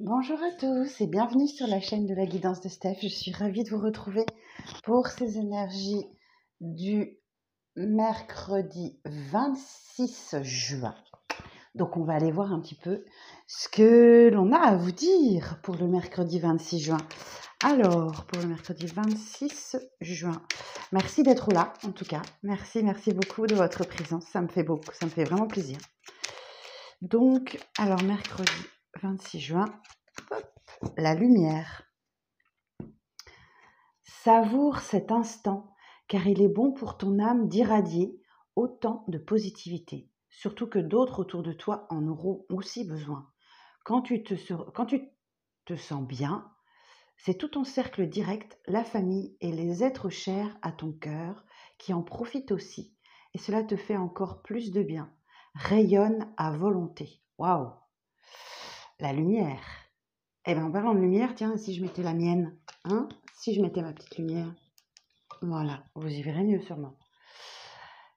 Bonjour à tous et bienvenue sur la chaîne de la guidance de Steph. Je suis ravie de vous retrouver pour ces énergies du mercredi 26 juin. Donc on va aller voir un petit peu ce que l'on a à vous dire pour le mercredi 26 juin. Alors, pour le mercredi 26 juin, merci d'être là en tout cas. Merci beaucoup de votre présence. Ça me fait vraiment plaisir. Donc, alors mercredi 26 juin, la lumière. Savoure cet instant, car il est bon pour ton âme d'irradier autant de positivité, surtout que d'autres autour de toi en auront aussi besoin. Quand tu te sens bien, c'est tout ton cercle direct, la famille et les êtres chers à ton cœur qui en profitent aussi, et cela te fait encore plus de bien. Rayonne à volonté. Waouh! La lumière. Eh bien, en parlant de lumière, tiens, si je mettais la mienne, hein? Si je mettais ma petite lumière. Voilà, vous y verrez mieux sûrement.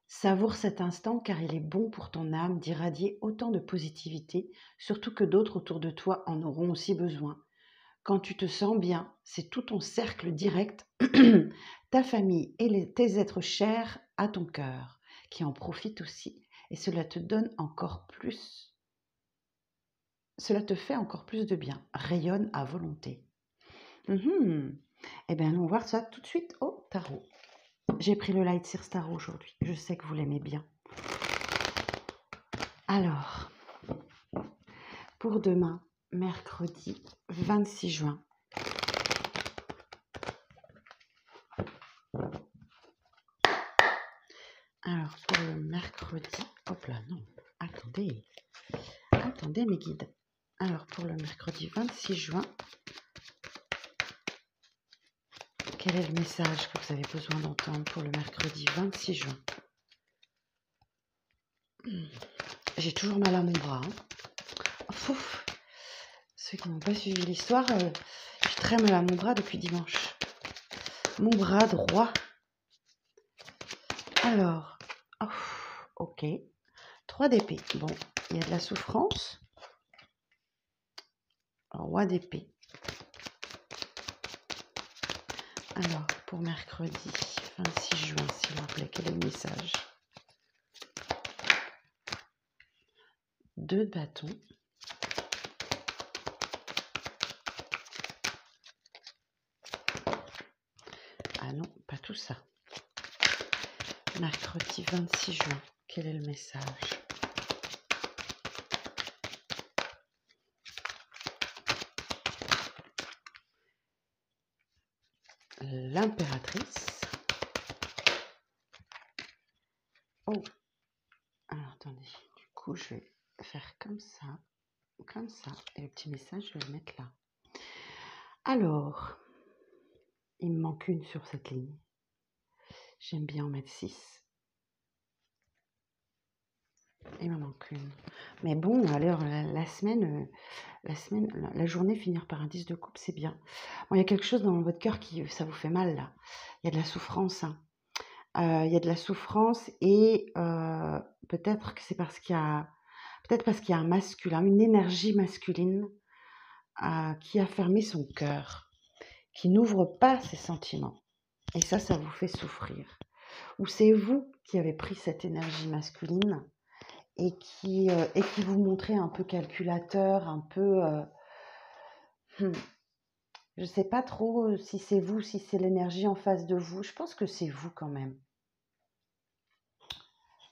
Savoure cet instant car il est bon pour ton âme d'irradier autant de positivité, surtout que d'autres autour de toi en auront aussi besoin. Quand tu te sens bien, c'est tout ton cercle direct, ta famille et tes êtres chers à ton cœur, qui en profitent aussi. Et cela te donne encore plus, cela te fait encore plus de bien. Rayonne à volonté. Eh bien, allons voir ça tout de suite au tarot. J'ai pris le Light Sears Tarot aujourd'hui. Je sais que vous l'aimez bien. Alors, pour demain, mercredi 26 juin. Alors, pour le mercredi... Hop là, non. Attendez. Attendez mes guides. Alors, pour le mercredi 26 juin, quel est le message que vous avez besoin d'entendre pour le mercredi 26 juin? J'ai toujours mal à mon bras. Fouf. Ceux qui n'ont pas suivi l'histoire, j'ai très mal à mon bras depuis dimanche. Mon bras droit. Alors, ok. 3 d'épée. Bon, il y a de la souffrance. Roi d'épée. Alors, pour mercredi 26 juin, s'il vous plaît, quel est le message? 2 de bâton. Ah non, pas tout ça. Mercredi 26 juin, quel est le message? L'impératrice. Oh, alors attendez, du coup je vais faire comme ça, et le petit message je vais le mettre là. Alors, il me manque une sur cette ligne. J'aime bien en mettre 6. Il m'en manque une. Mais bon, alors la journée finir par un 10 de coupe, c'est bien. Bon, il y a quelque chose dans votre cœur qui, ça vous fait mal là. Il y a de la souffrance. Hein. Il y a de la souffrance et peut-être que c'est parce qu'il y a, peut-être parce qu'il y a un masculin, une énergie masculine qui a fermé son cœur, qui n'ouvre pas ses sentiments. Et ça vous fait souffrir. Ou c'est vous qui avez pris cette énergie masculine et qui vous montrait un peu calculateur, un peu... je ne sais pas trop si c'est vous, si c'est l'énergie en face de vous. Je pense que c'est vous quand même.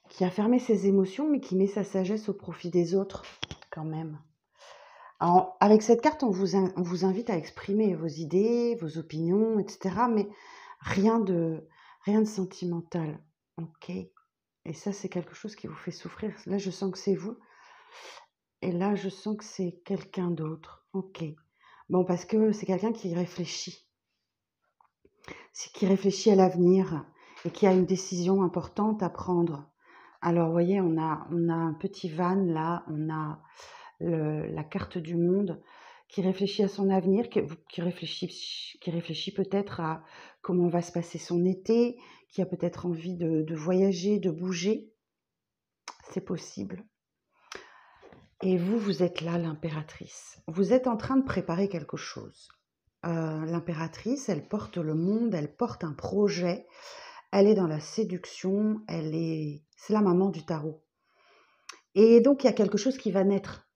Qui a fermé ses émotions, mais qui met sa sagesse au profit des autres quand même. Alors, avec cette carte, on vous invite à exprimer vos idées, vos opinions, etc. Mais rien de sentimental. Ok. Et ça, c'est quelque chose qui vous fait souffrir. Là, je sens que c'est vous. Et là, je sens que c'est quelqu'un d'autre. Ok. Bon, parce que c'est quelqu'un qui réfléchit. C'est qui réfléchit à l'avenir et qui a une décision importante à prendre. Alors, vous voyez, on a un petit van là, on a la carte du monde qui réfléchit à son avenir, qui réfléchit peut-être à comment va se passer son été, qui a peut-être envie de voyager, de bouger. C'est possible. Et vous, vous êtes là, l'impératrice. Vous êtes en train de préparer quelque chose. L'impératrice, elle porte le monde, elle porte un projet, elle est dans la séduction, c'est la maman du tarot. Et donc, il y a quelque chose qui va naître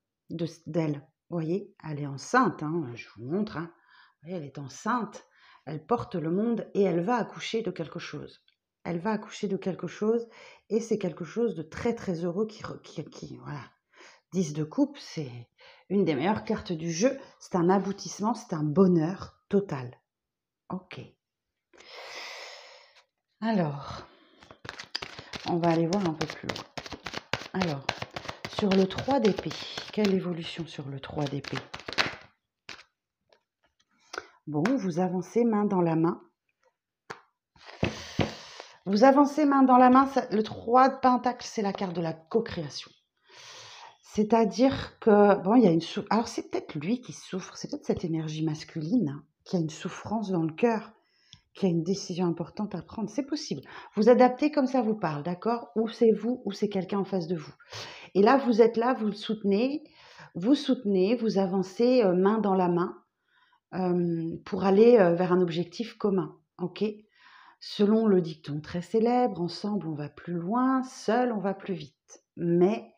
d'elle. Vous voyez, elle est enceinte, hein, je vous montre. Hein. Vous voyez, elle est enceinte, elle porte le monde et elle va accoucher de quelque chose. Elle va accoucher de quelque chose et c'est quelque chose de très très heureux qui voilà. 10 de coupe, c'est une des meilleures cartes du jeu. C'est un aboutissement, c'est un bonheur total. Ok. Alors, on va aller voir un peu plus loin. Alors, sur le 3 d'épée, quelle évolution sur le 3 d'épée? Bon, vous avancez main dans la main. Vous avancez main dans la main, le 3 de pentacle, c'est la carte de la co-création. C'est-à-dire que, bon, il y a une souffrance. Alors, c'est peut-être lui qui souffre, c'est peut-être cette énergie masculine qui a une souffrance dans le cœur, qui a une décision importante à prendre. C'est possible. Vous adaptez comme ça vous parle, d'accord? Ou c'est vous, ou c'est quelqu'un en face de vous. Et là, vous êtes là, vous le soutenez, vous avancez main dans la main pour aller vers un objectif commun, ok? Selon le dicton très célèbre, ensemble on va plus loin, seul on va plus vite. Mais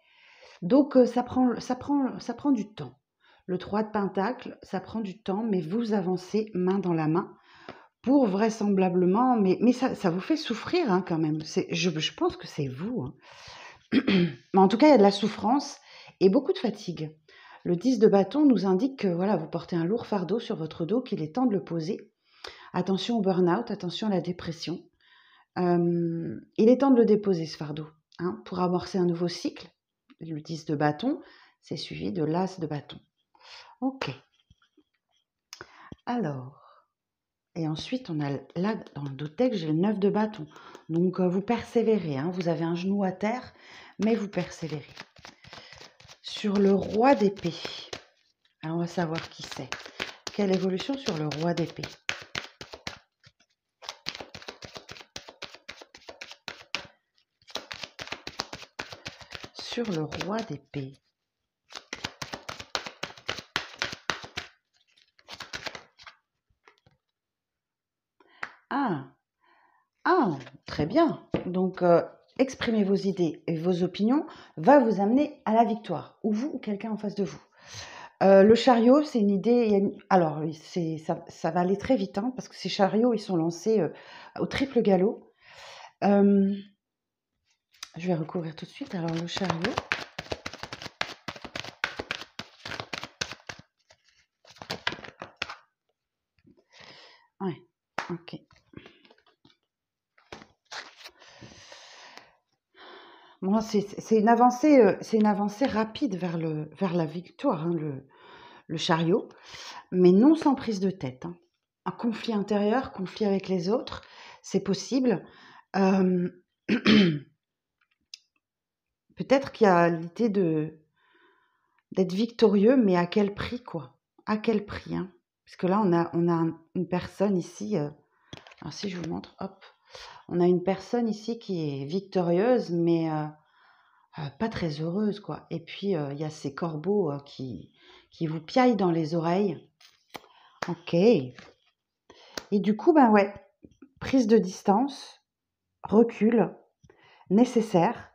donc ça prend du temps. Le 3 de pentacle, ça prend du temps, mais vous avancez main dans la main pour vraisemblablement, mais ça vous fait souffrir hein, quand même. Je pense que c'est vous. Hein. Mais en tout cas, il y a de la souffrance et beaucoup de fatigue. Le 10 de bâton nous indique que voilà, vous portez un lourd fardeau sur votre dos, qu'il est temps de le poser. Attention au burn-out, attention à la dépression. Il est temps de le déposer, ce fardeau, hein, pour amorcer un nouveau cycle. Le 10 de bâton, c'est suivi de l'as de bâton. Ok. Alors, et ensuite, on a là, dans le dotex, j'ai le 9 de bâton. Donc, vous persévérez. Hein, vous avez un genou à terre, mais vous persévérez. Sur le roi d'épée, alors on va savoir qui c'est. Quelle évolution sur le roi d'épée? Sur le roi d'épée. Ah, très bien. Donc, exprimer vos idées et vos opinions va vous amener à la victoire, ou vous ou quelqu'un en face de vous. Le chariot, c'est une idée. Alors, ça va aller très vite, hein, parce que ces chariots, ils sont lancés au triple galop. Je vais recouvrir tout de suite. Alors, le chariot. Ouais, ok. Moi, c'est une avancée rapide vers la victoire, hein, le chariot, mais non sans prise de tête. Hein. Un conflit intérieur, conflit avec les autres, c'est possible. Peut-être qu'il y a l'idée d'être victorieux, mais à quel prix, quoi? À quel prix, hein? Parce que là, on a une personne ici. Alors, si je vous montre, hop, on a une personne ici qui est victorieuse, mais pas très heureuse, quoi. Et puis, il y a ces corbeaux qui vous piaillent dans les oreilles. Ok. Et du coup, ben ouais, prise de distance, recul nécessaire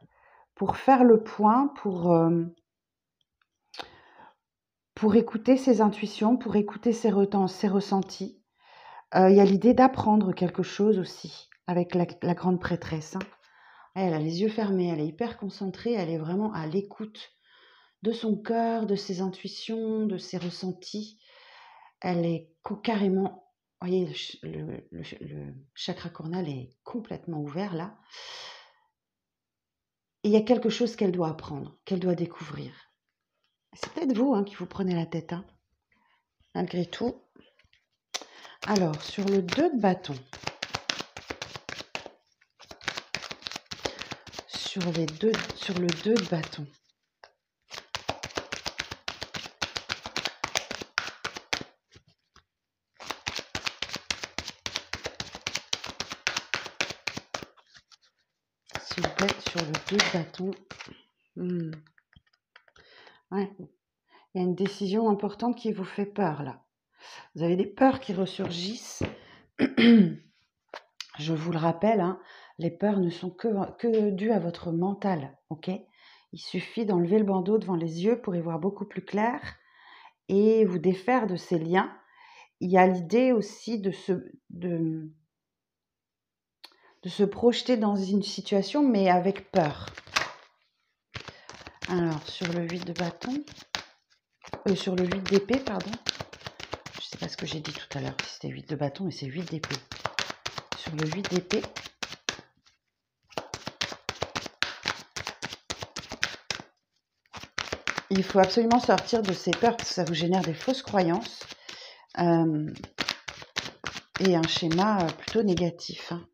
pour faire le point, pour écouter ses intuitions, pour écouter ses ressentis. Il y a l'idée d'apprendre quelque chose aussi avec la grande prêtresse. Hein. Elle a les yeux fermés, elle est hyper concentrée, elle est vraiment à l'écoute de son cœur, de ses intuitions, de ses ressentis. Elle est carrément, vous voyez, le chakra cornal est complètement ouvert là. Et il y a quelque chose qu'elle doit apprendre, qu'elle doit découvrir. C'est peut-être vous hein, qui vous prenez la tête, hein, malgré tout. Alors, sur le 2 de bâton, sur le 2 de bâton, s'il vous plaît, sur le 2 de bâton. Ouais. Il y a une décision importante qui vous fait peur, là. Vous avez des peurs qui ressurgissent. Je vous le rappelle, hein, les peurs ne sont que dues à votre mental, ok? Il suffit d'enlever le bandeau devant les yeux pour y voir beaucoup plus clair et vous défaire de ces liens. Il y a l'idée aussi de se projeter dans une situation, mais avec peur. Alors, sur le 8 de bâton, sur le 8 d'épée, pardon. Je ne sais pas ce que j'ai dit tout à l'heure, si c'était 8 de bâton, mais c'est 8 d'épée. Sur le 8 d'épée, il faut absolument sortir de ces peurs parce que ça vous génère des fausses croyances et un schéma plutôt négatif. Hein.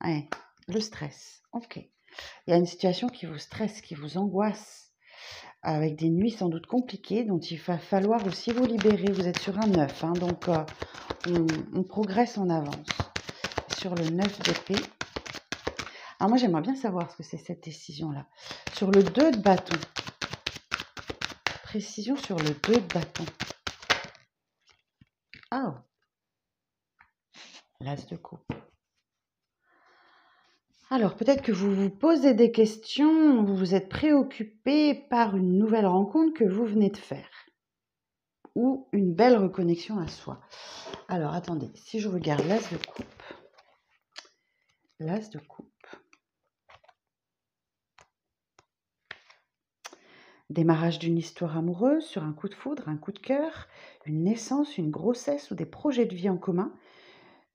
Ouais, le stress, ok. Il y a une situation qui vous stresse, qui vous angoisse, avec des nuits sans doute compliquées, dont il va falloir aussi vous libérer. Vous êtes sur un 9, hein, donc on progresse en avance. Sur le 9 d'épée, alors moi j'aimerais bien savoir ce que c'est cette décision-là. Sur le 2 de bâton, précision sur le 2 de bâton. Ah, l'as de coupe. Alors, peut-être que vous vous posez des questions, vous vous êtes préoccupé par une nouvelle rencontre que vous venez de faire ou une belle reconnexion à soi. Alors, attendez, si je regarde l'as de coupe, l'as de coupe, démarrage d'une histoire amoureuse sur un coup de foudre, un coup de cœur, une naissance, une grossesse ou des projets de vie en commun,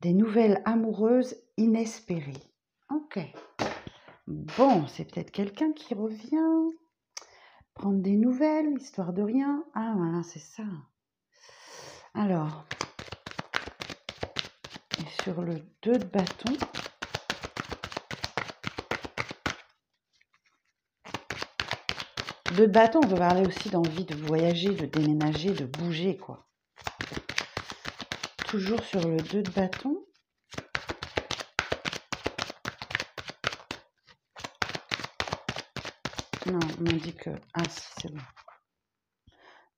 des nouvelles amoureuses inespérées. Ok. Bon, c'est peut-être quelqu'un qui revient, prendre des nouvelles, histoire de rien. Ah, voilà, c'est ça. Alors, et sur le 2 de bâton, on peut parler aussi d'envie de voyager, de déménager, de bouger, quoi. Toujours sur le 2 de bâton. Non, on m'a dit que... Ah, si, c'est bon.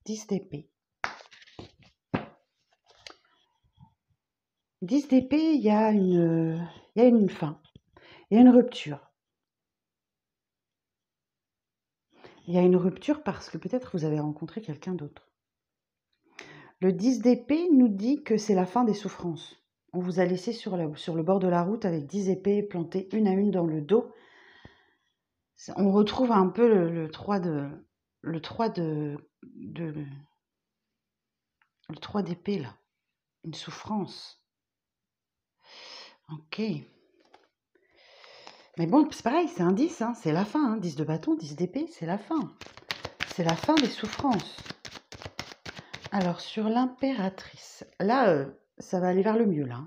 10 d'épée. 10 d'épée, il y a une fin. Il y a une rupture. Il y a une rupture parce que peut-être vous avez rencontré quelqu'un d'autre. Le 10 d'épée nous dit que c'est la fin des souffrances. On vous a laissé sur le bord de la route avec 10 épées plantées une à une dans le dos. On retrouve un peu le 3 d'épée là. Une souffrance. Ok. Mais bon, c'est pareil, c'est un 10, hein, c'est la fin. Hein. 10 de bâton, 10 d'épée, c'est la fin. C'est la fin des souffrances. Alors, sur l'impératrice, là, ça va aller vers le mieux, là.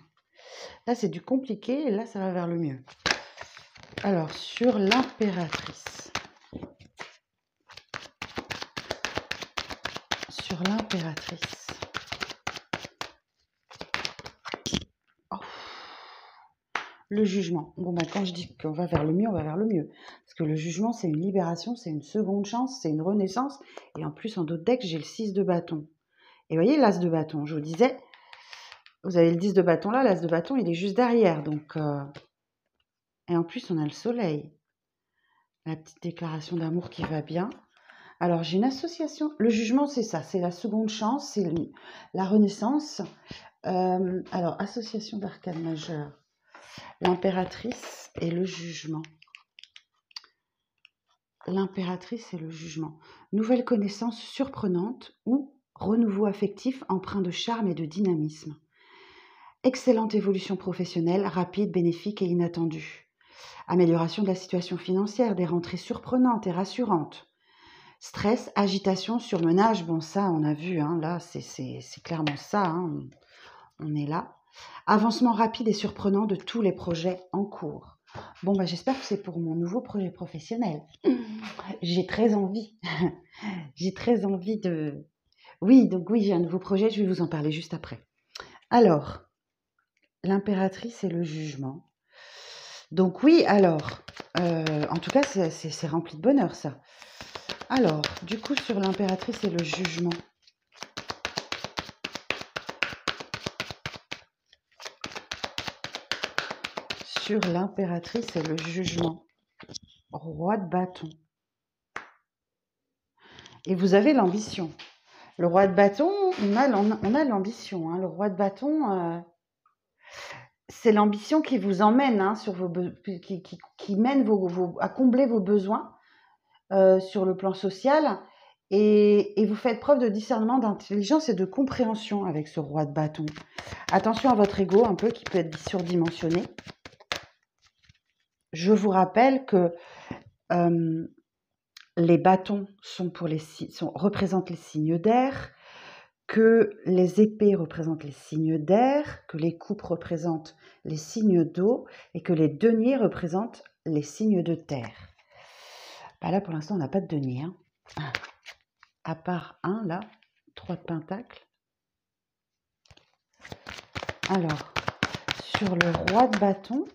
Là, c'est du compliqué, et là, ça va vers le mieux. Alors, sur l'impératrice. Sur l'impératrice. Oh. Le jugement. Bon, bah, quand je dis qu'on va vers le mieux, on va vers le mieux. Parce que le jugement, c'est une libération, c'est une seconde chance, c'est une renaissance. Et en plus, en d'autres decks, j'ai le 6 de bâton. Et vous voyez, l'as de bâton, je vous disais, vous avez le 10 de bâton là, l'as de bâton, il est juste derrière. Donc, et en plus, on a le soleil. La petite déclaration d'amour qui va bien. Alors, j'ai une association. Le jugement, c'est ça, c'est la seconde chance, c'est la renaissance. Alors, association d'arcades majeures. L'impératrice et le jugement. L'impératrice et le jugement. Nouvelle connaissance surprenante ou renouveau affectif empreint de charme et de dynamisme. Excellente évolution professionnelle, rapide, bénéfique et inattendue. Amélioration de la situation financière, des rentrées surprenantes et rassurantes. Stress, agitation, surmenage, bon ça on a vu, hein, là c'est clairement ça, hein, on est là. Avancement rapide et surprenant de tous les projets en cours. Bon bah j'espère que c'est pour mon nouveau projet professionnel. J'ai très envie, j'ai très envie de... Oui, donc oui, j'ai un nouveau projet, je vais vous en parler juste après. Alors, l'impératrice et le jugement. Donc oui, alors, en tout cas, c'est rempli de bonheur, ça. Alors, du coup, sur l'impératrice et le jugement. Sur l'impératrice et le jugement. Roi de bâton. Et vous avez l'ambition. Le roi de bâton, on a l'ambition. Hein. Le roi de bâton, c'est l'ambition qui vous emmène, hein, sur qui mène à combler vos besoins sur le plan social. Et vous faites preuve de discernement, d'intelligence et de compréhension avec ce roi de bâton. Attention à votre ego un peu qui peut être surdimensionné. Je vous rappelle que les bâtons représentent les signes d'air, que les épées représentent les signes d'air, que les coupes représentent les signes d'eau et que les deniers représentent les signes de terre. Bah là, pour l'instant, on n'a pas de denier. Hein. À part un, là, 3 de pentacles. Alors, sur le roi de bâton,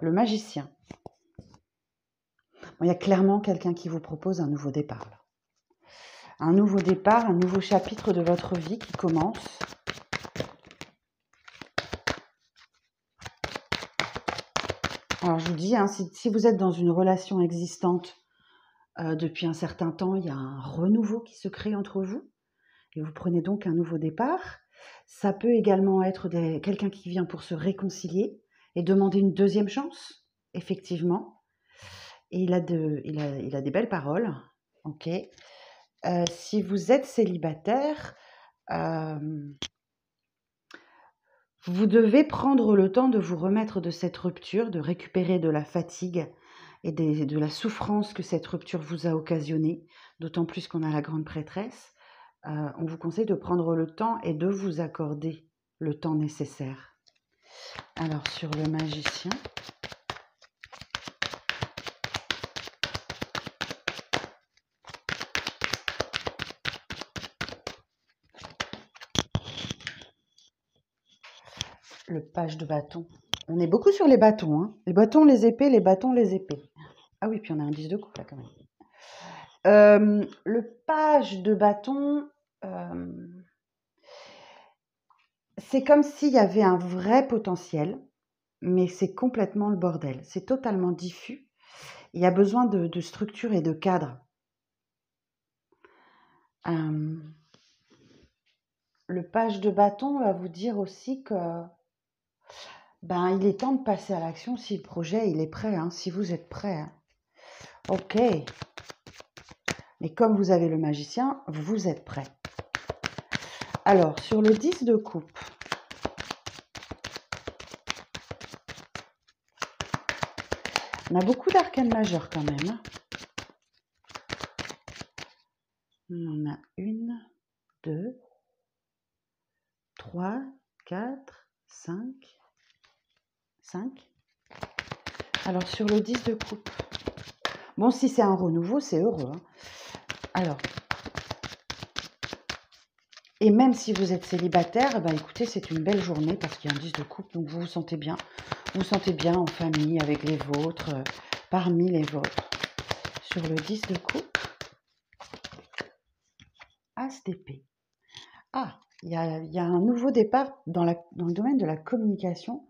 le magicien. Bon, il y a clairement quelqu'un qui vous propose un nouveau départ. Là. Un nouveau départ, un nouveau chapitre de votre vie qui commence. Alors, je vous dis, hein, si vous êtes dans une relation existante depuis un certain temps, il y a un renouveau qui se crée entre vous et vous prenez donc un nouveau départ. Ça peut également être quelqu'un qui vient pour se réconcilier et demander une deuxième chance, effectivement. Et il a des belles paroles, ok. Si vous êtes célibataire, vous devez prendre le temps de vous remettre de cette rupture, de récupérer de la fatigue et de la souffrance que cette rupture vous a occasionné, d'autant plus qu'on a la grande prêtresse. On vous conseille de prendre le temps et de vous accorder le temps nécessaire. Alors, sur le magicien. Le page de bâton. On est beaucoup sur les bâtons. Hein. Les bâtons, les épées, les bâtons, les épées. Ah oui, puis on a un 10 de coupe là quand même. Le page de bâton, c'est comme s'il y avait un vrai potentiel, mais c'est complètement le bordel. C'est totalement diffus. Il y a besoin de structure et de cadre. Le page de bâton va vous dire aussi que il est temps de passer à l'action si le projet il est prêt, hein, si vous êtes prêt. Hein. Ok. Mais comme vous avez le magicien, vous êtes prêt. Alors, sur le 10 de coupe, on a beaucoup d'arcanes majeures quand même. Hein. On en a 1, 2, 3, 4, 5. Alors, sur le 10 de coupe. Bon, si c'est un renouveau, c'est heureux. Hein. Alors, et même si vous êtes célibataire, écoutez, c'est une belle journée parce qu'il y a un 10 de coupe, donc vous vous sentez bien. Vous vous sentez bien en famille, avec les vôtres, parmi les vôtres. Sur le 10 de coupe, As d'épée. Ah, il y a un nouveau départ dans le domaine de la communication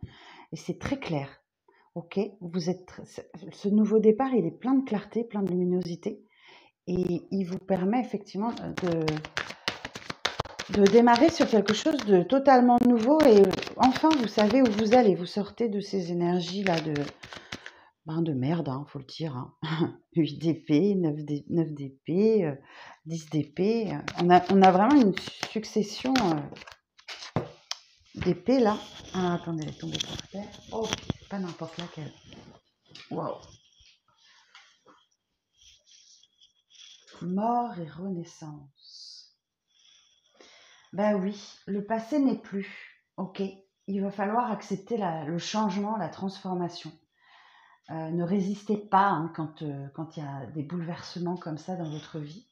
et c'est très clair. Ok, ce nouveau départ, il est plein de clarté, plein de luminosité et il vous permet effectivement de démarrer sur quelque chose de totalement nouveau et enfin vous savez où vous allez, vous sortez de ces énergies-là de merde, hein, faut le dire. Hein. 8 d'épée, 9 d'épée, 10 d'épée. On a vraiment une succession d'épées là. Ah, attendez, elle est tombée par terre. Oh, c'est pas n'importe laquelle. Waouh. Mort et renaissance. Ben oui, le passé n'est plus. Ok, il va falloir accepter le changement, la transformation. Ne résistez pas hein, quand il y a des bouleversements comme ça dans votre vie.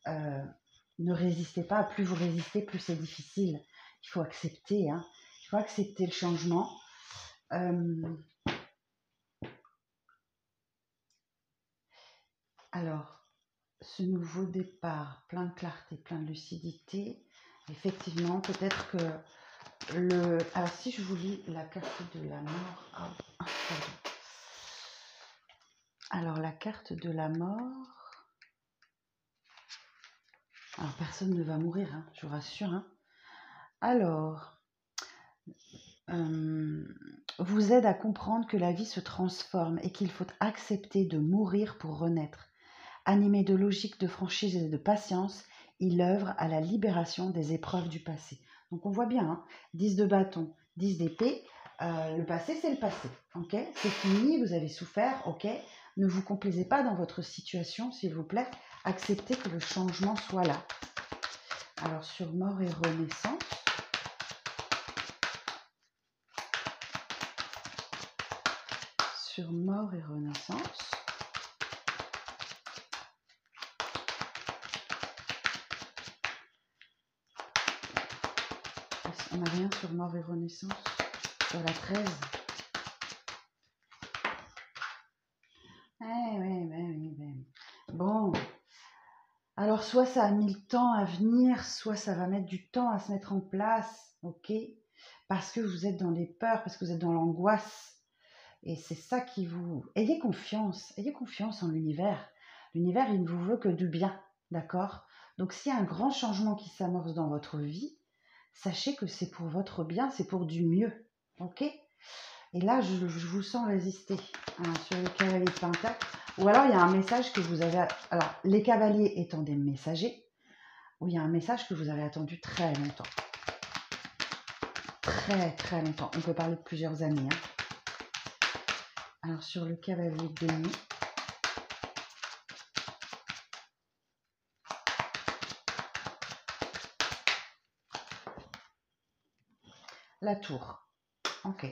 Ne résistez pas. Plus vous résistez, plus c'est difficile. Il faut accepter. Hein. Il faut accepter le changement. Alors, ce nouveau départ, plein de clarté, plein de lucidité, effectivement, peut-être que Alors, si je vous lis la carte de la mort... pardon. Alors, la carte de la mort... Alors, personne ne va mourir, hein, je vous rassure. Hein. Alors, vous aide à comprendre que la vie se transforme et qu'il faut accepter de mourir pour renaître. Animé de logique, de franchise et de patience, il œuvre à la libération des épreuves du passé. Donc on voit bien, hein, 10 de bâton, 10 d'épée, le passé c'est le passé, ok? C'est fini, vous avez souffert, ok? Ne vous complaisez pas dans votre situation, s'il vous plaît. Acceptez que le changement soit là. Alors sur mort et renaissance, sur mort et renaissance, on n'a rien sur mort et renaissance, sur la 13. Oui. Bon, alors soit ça a mis le temps à venir, soit ça va mettre du temps à se mettre en place, ok? Parce que vous êtes dans les peurs, parce que vous êtes dans l'angoisse. Et c'est ça qui vous... Ayez confiance en l'univers. L'univers, il ne vous veut que du bien, d'accord? Donc s'il y a un grand changement qui s'amorce dans votre vie, sachez que c'est pour votre bien, c'est pour du mieux, ok? Et là, je vous sens résister hein, sur le cavalier de Pentacle. Ou alors, il y a un message que vous avez... Alors, les cavaliers étant des messagers, ou il y a un message que vous avez attendu très longtemps. Très, très longtemps. On peut parler de plusieurs années. Hein. Alors, sur le cavalier de nuit, la tour. Ok.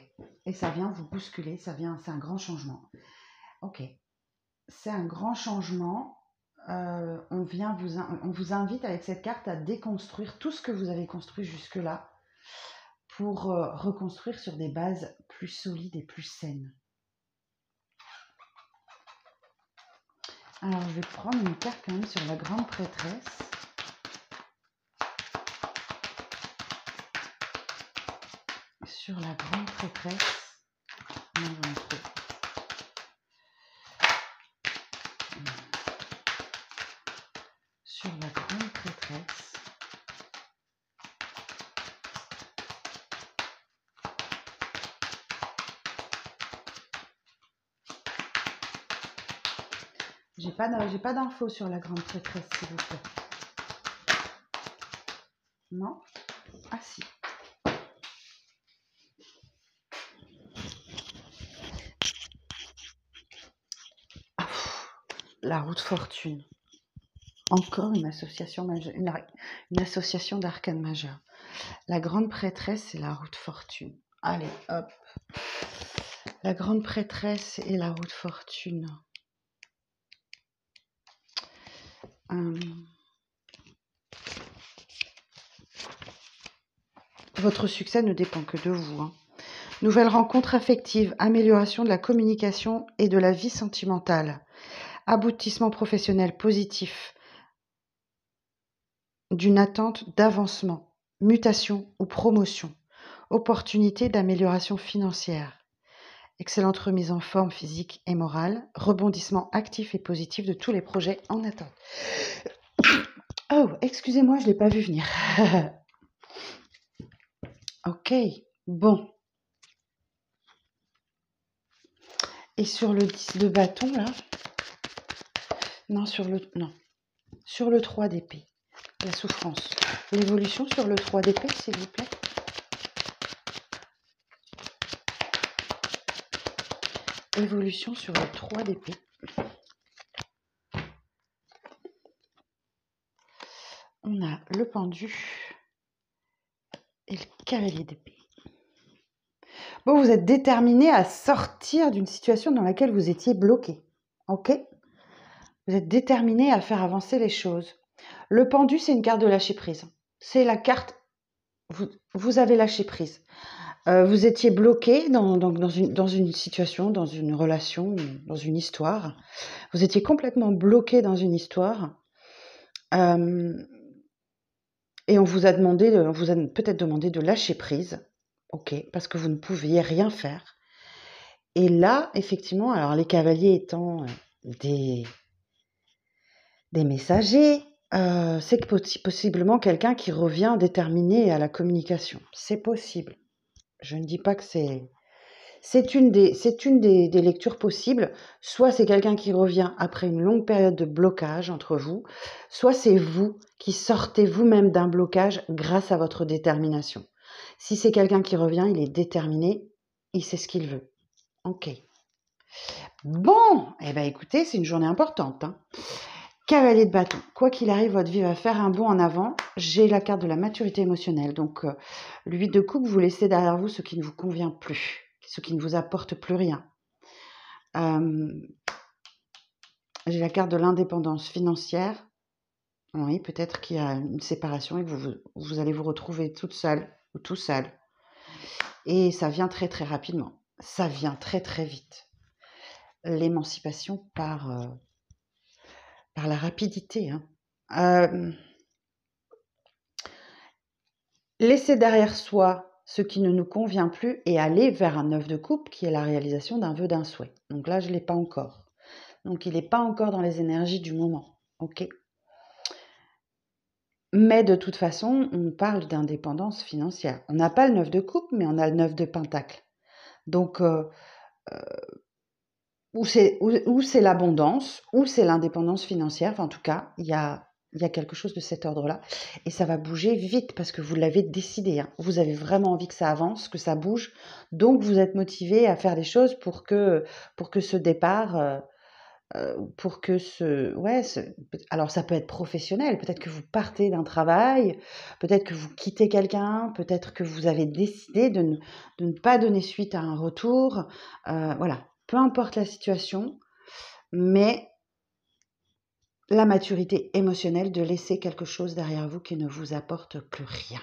Et ça vient vous bousculer, c'est un grand changement. Ok. C'est un grand changement. On vous invite avec cette carte à déconstruire tout ce que vous avez construit jusque-là pour reconstruire sur des bases plus solides et plus saines. Alors, je vais prendre une carte quand même sur la grande prêtresse. Sur la grande prêtresse. Non, j'en ai trop. Sur la grande prêtresse. J'ai pas d'infos sur la grande prêtresse, s'il vous plaît. Non? Ah si. La roue de fortune. Encore une association majeure, une association d'arcanes majeures. La grande prêtresse, c'est la roue de fortune. Allez, hop. La grande prêtresse et la roue de fortune. Votre succès ne dépend que de vous. Hein. Nouvelle rencontre affective, amélioration de la communication et de la vie sentimentale. Aboutissement professionnel positif. D'une attente d'avancement, mutation ou promotion. Opportunité d'amélioration financière. Excellente remise en forme physique et morale. Rebondissement actif et positif de tous les projets en attente. Oh, excusez-moi, je ne l'ai pas vu venir. Ok, bon. Et sur le 10 de bâton, là. Non, sur le 3 d'épée. La souffrance. L'évolution sur le 3 d'épée, s'il vous plaît. Évolution sur le 3 d'épée. On a le pendu et le cavalier d'épée. Bon, vous êtes déterminé à sortir d'une situation dans laquelle vous étiez bloqué. Ok? Vous êtes déterminé à faire avancer les choses. Le pendu, c'est une carte de lâcher prise. C'est la carte, vous avez lâché prise. Vous étiez bloqué dans une situation, dans une relation, dans une histoire. Vous étiez complètement bloqué dans une histoire. Et on vous a peut-être demandé de lâcher prise. OK, parce que vous ne pouviez rien faire. Et là, effectivement, alors les cavaliers étant des messagers, c'est possiblement quelqu'un qui revient déterminé à la communication. C'est possible. Je ne dis pas que c'est une des lectures possibles. Soit c'est quelqu'un qui revient après une longue période de blocage entre vous, soit c'est vous qui sortez vous-même d'un blocage grâce à votre détermination. Si c'est quelqu'un qui revient, il est déterminé, il sait ce qu'il veut. Ok. Bon, eh ben écoutez, c'est une journée importante, hein. Cavalier de bâton. Quoi qu'il arrive, votre vie va faire un bond en avant. J'ai la carte de la maturité émotionnelle. Donc, le 8 de coupe, vous laissez derrière vous ce qui ne vous convient plus, ce qui ne vous apporte plus rien. J'ai la carte de l'indépendance financière. Oui, peut-être qu'il y a une séparation et que vous allez vous retrouver toute seule ou tout seul. Et ça vient très très rapidement. Ça vient très très vite. L'émancipation par la rapidité. Hein. Laisser derrière soi ce qui ne nous convient plus et aller vers un 9 de coupe qui est la réalisation d'un vœu, d'un souhait. Donc là, je ne l'ai pas encore. Donc il n'est pas encore dans les énergies du moment. Ok. Mais de toute façon, on parle d'indépendance financière. On n'a pas le 9 de coupe, mais on a le 9 de pentacle. Donc, ou c'est l'abondance, ou c'est l'indépendance financière. Enfin, en tout cas, il y a quelque chose de cet ordre-là. Et ça va bouger vite parce que vous l'avez décidé. Hein. Vous avez vraiment envie que ça avance, que ça bouge. Donc, vous êtes motivé à faire des choses pour que ce départ... pour que alors ça peut être professionnel, peut-être que vous partez d'un travail, peut-être que vous quittez quelqu'un, peut-être que vous avez décidé de ne pas donner suite à un retour, voilà, peu importe la situation, mais la maturité émotionnelle de laisser quelque chose derrière vous qui ne vous apporte plus rien.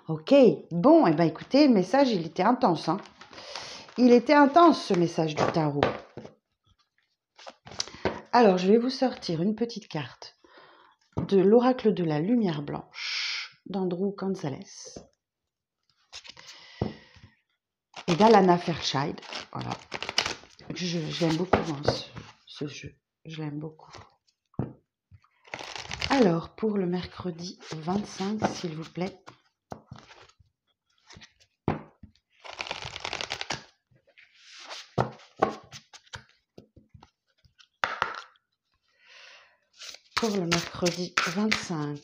Ok, bon, et ben écoutez, le message, il était intense, hein. Il était intense, ce message du tarot. Alors, je vais vous sortir une petite carte de l'oracle de la lumière blanche d'Andrew Gonzalez et d'Alana Fairchild. Voilà. J'aime beaucoup ce jeu. Je l'aime beaucoup. Alors, pour le mercredi 25, s'il vous plaît. Pour le mercredi 25.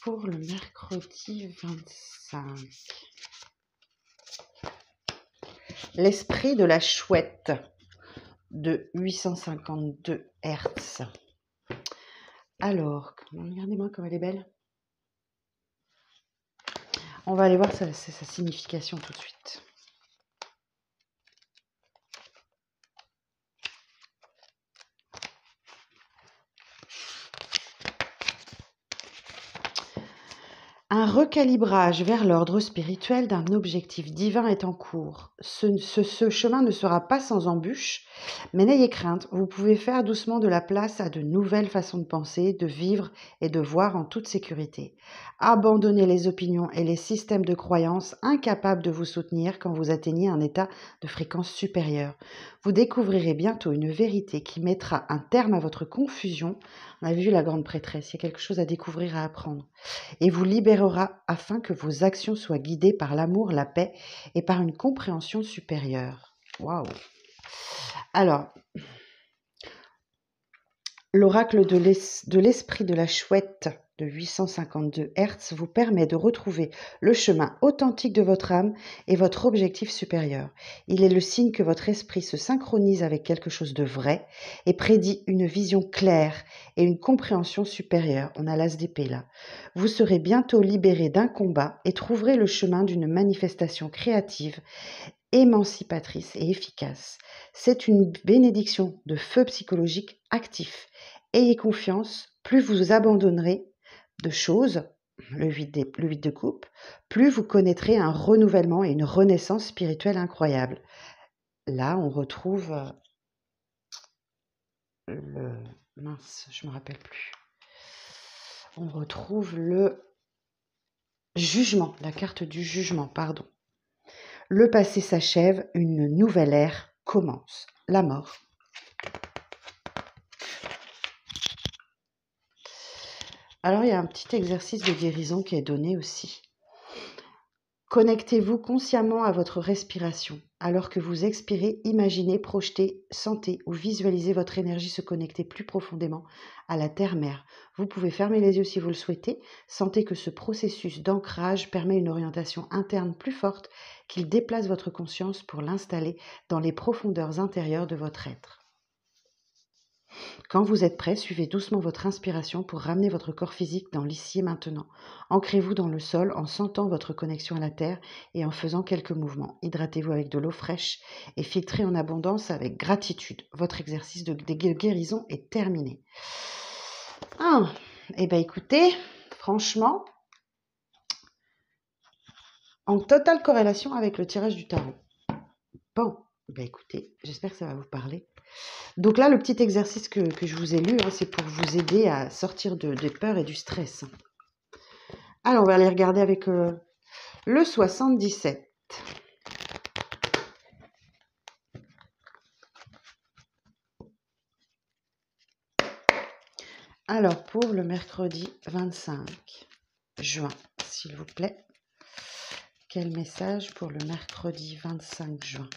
Pour le mercredi 25. L'esprit de la chouette de 852 Hz. Alors, regardez-moi comme elle est belle. On va aller voir sa signification tout de suite. Un recalibrage vers l'ordre spirituel d'un objectif divin est en cours. Ce chemin ne sera pas sans embûches, mais n'ayez crainte, vous pouvez faire doucement de la place à de nouvelles façons de penser, de vivre et de voir en toute sécurité. Abandonnez les opinions et les systèmes de croyances incapables de vous soutenir quand vous atteignez un état de fréquence supérieure. Vous découvrirez bientôt une vérité qui mettra un terme à votre confusion. On a vu la grande prêtresse, il y a quelque chose à découvrir, à apprendre. Et vous libérera afin que vos actions soient guidées par l'amour, la paix et par une compréhension supérieure. Waouh! Alors, l'oracle de l'esprit de la chouette de 852 Hz vous permet de retrouver le chemin authentique de votre âme et votre objectif supérieur. Il est le signe que votre esprit se synchronise avec quelque chose de vrai et prédit une vision claire et une compréhension supérieure. On a l'as d'épée là. Vous serez bientôt libéré d'un combat et trouverez le chemin d'une manifestation créative, émancipatrice et efficace. C'est une bénédiction de feu psychologique actif. Ayez confiance, plus vous vous abandonnerez de choses, le 8 de coupe, plus vous connaîtrez un renouvellement et une renaissance spirituelle incroyable. Là, on retrouve mince, je me rappelle plus. On retrouve le jugement, la carte du jugement, pardon. Le passé s'achève, une nouvelle ère commence. La mort. Alors, il y a un petit exercice de guérison qui est donné aussi. Connectez-vous consciemment à votre respiration. Alors que vous expirez, imaginez, projetez, sentez ou visualisez votre énergie se connecter plus profondément à la terre-mère. Vous pouvez fermer les yeux si vous le souhaitez. Sentez que ce processus d'ancrage permet une orientation interne plus forte, qu'il déplace votre conscience pour l'installer dans les profondeurs intérieures de votre être. Quand vous êtes prêt, suivez doucement votre inspiration pour ramener votre corps physique dans l'ici et maintenant. Ancrez-vous dans le sol en sentant votre connexion à la terre et en faisant quelques mouvements. Hydratez-vous avec de l'eau fraîche et filtrez en abondance avec gratitude. Votre exercice de guérison est terminé. Eh bien écoutez, franchement, en totale corrélation avec le tirage du tarot. Bon, écoutez, j'espère que ça va vous parler. Donc là, le petit exercice que je vous ai lu, c'est pour vous aider à sortir des peurs et du stress. Alors, on va aller regarder avec le 77. Alors, pour le mercredi 25 juin, s'il vous plaît, quel message pour le mercredi 25 juin?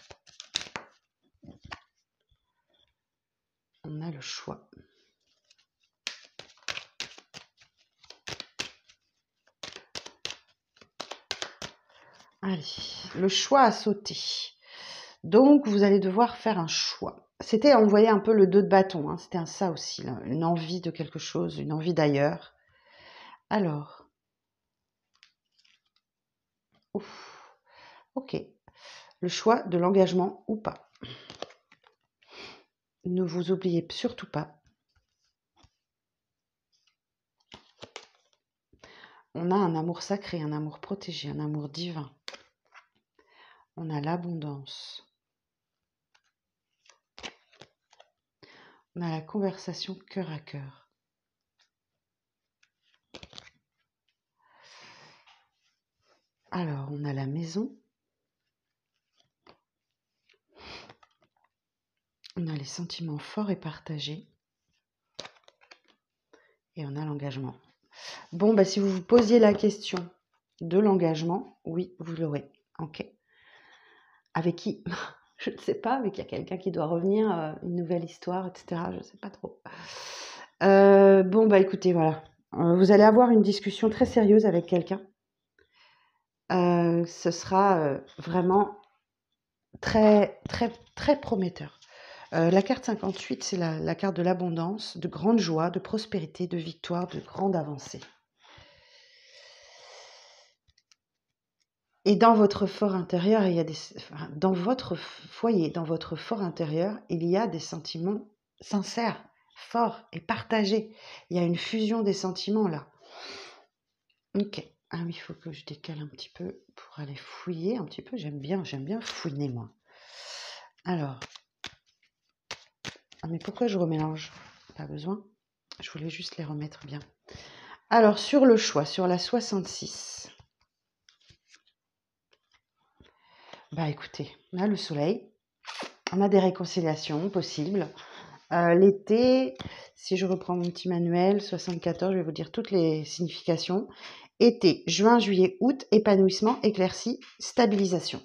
On a le choix. Allez, le choix a sauté. Donc, vous allez devoir faire un choix. C'était, on voyait un peu le 2 de bâton, c'était ça aussi, là, une envie de quelque chose, une envie d'ailleurs. Alors, ok, le choix de l'engagement ou pas. Ne vous oubliez surtout pas. On a un amour sacré, un amour protégé, un amour divin. On a l'abondance. On a la conversation cœur à cœur. Alors, on a la maison. On a les sentiments forts et partagés. Et on a l'engagement. Bon, si vous vous posiez la question de l'engagement, oui, vous l'aurez. Ok. Avec qui? Je ne sais pas, mais qu'il y a quelqu'un qui doit revenir, une nouvelle histoire, etc. Je ne sais pas trop. Écoutez, voilà. Vous allez avoir une discussion très sérieuse avec quelqu'un. Ce sera vraiment très, très, très prometteur. La carte 58, c'est la carte de l'abondance, de grande joie, de prospérité, de victoire, de grande avancée. Et dans votre fort intérieur, dans votre foyer, dans votre fort intérieur, il y a des sentiments sincères, forts et partagés. Il y a une fusion des sentiments là. Ok. Ah oui, il faut que je décale un petit peu pour aller fouiller un petit peu. J'aime bien fouiner moi. Alors. Ah mais pourquoi je remélange? Pas besoin. Je voulais juste les remettre bien. Alors, sur le choix, sur la 66. Écoutez, on a le soleil. On a des réconciliations possibles. L'été, si je reprends mon petit manuel, 74, je vais vous dire toutes les significations. Été, juin, juillet, août, épanouissement, éclaircie, stabilisation.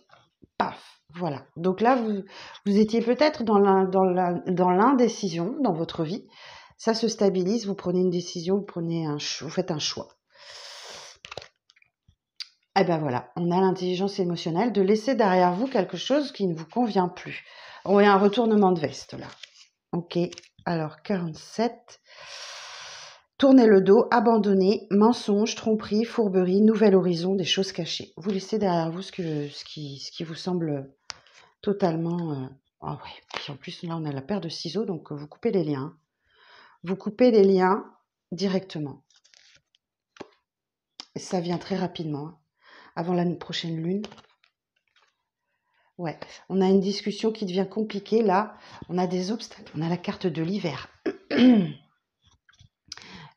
Paf, voilà. Donc là, vous étiez peut-être dans l'indécision dans votre vie. Ça se stabilise, vous prenez une décision, vous faites un choix. Et ben voilà, on a l'intelligence émotionnelle de laisser derrière vous quelque chose qui ne vous convient plus. On a un retournement de veste là. Ok, alors 47. Tournez le dos, abandonnez, mensonge, tromperie, fourberie, nouvel horizon, des choses cachées. Vous laissez derrière vous ce qui vous semble totalement... Ah ouais, puis en plus là on a la paire de ciseaux, donc vous coupez les liens. Vous coupez les liens directement. Et ça vient très rapidement, hein, avant la prochaine lune. Ouais, on a une discussion qui devient compliquée là. On a des obstacles. On a la carte de l'hiver.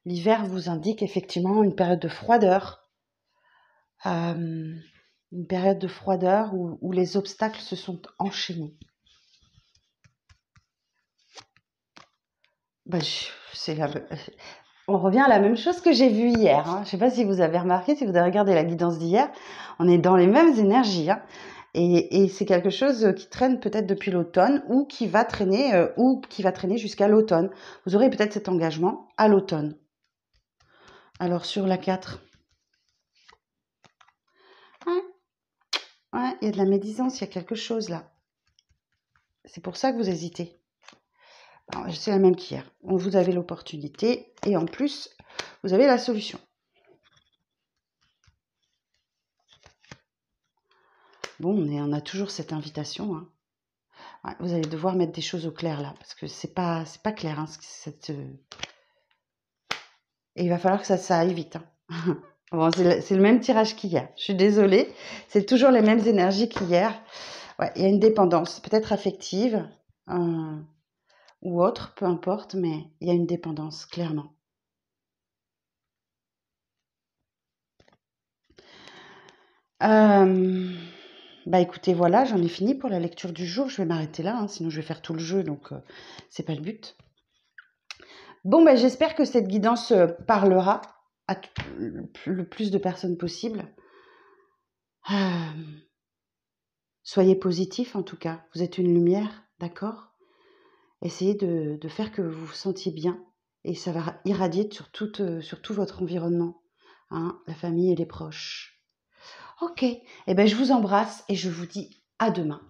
L'hiver vous indique effectivement une période de froideur. Une période de froideur où les obstacles se sont enchaînés. Bah, on revient à la même chose que j'ai vue hier, hein. Je ne sais pas si vous avez remarqué, si vous avez regardé la guidance d'hier, on est dans les mêmes énergies, hein. Et c'est quelque chose qui traîne peut-être depuis l'automne ou qui va traîner jusqu'à l'automne. Vous aurez peut-être cet engagement à l'automne. Alors sur la 4, ouais, il y a de la médisance, il y a quelque chose là. C'est pour ça que vous hésitez. C'est la même qu'hier. Vous avez l'opportunité et en plus, vous avez la solution. Bon, on a toujours cette invitation, hein. Ouais, vous allez devoir mettre des choses au clair là, parce que c'est pas clair, hein, et il va falloir que ça aille vite, hein. Bon, c'est le même tirage qu'hier. Je suis désolée, c'est toujours les mêmes énergies qu'hier. Ouais, il y a une dépendance, peut-être affective ou autre, peu importe, mais il y a une dépendance, clairement. Bah écoutez, voilà, j'en ai fini pour la lecture du jour. Je vais m'arrêter là, hein, sinon je vais faire tout le jeu, donc c'est pas le but. Bon, bah, j'espère que cette guidance parlera à le plus de personnes possible. Soyez positifs en tout cas. Vous êtes une lumière, d'accord? Essayez de faire que vous vous sentiez bien et ça va irradier sur tout votre environnement, hein, la famille et les proches. Ok, eh ben, je vous embrasse et je vous dis à demain.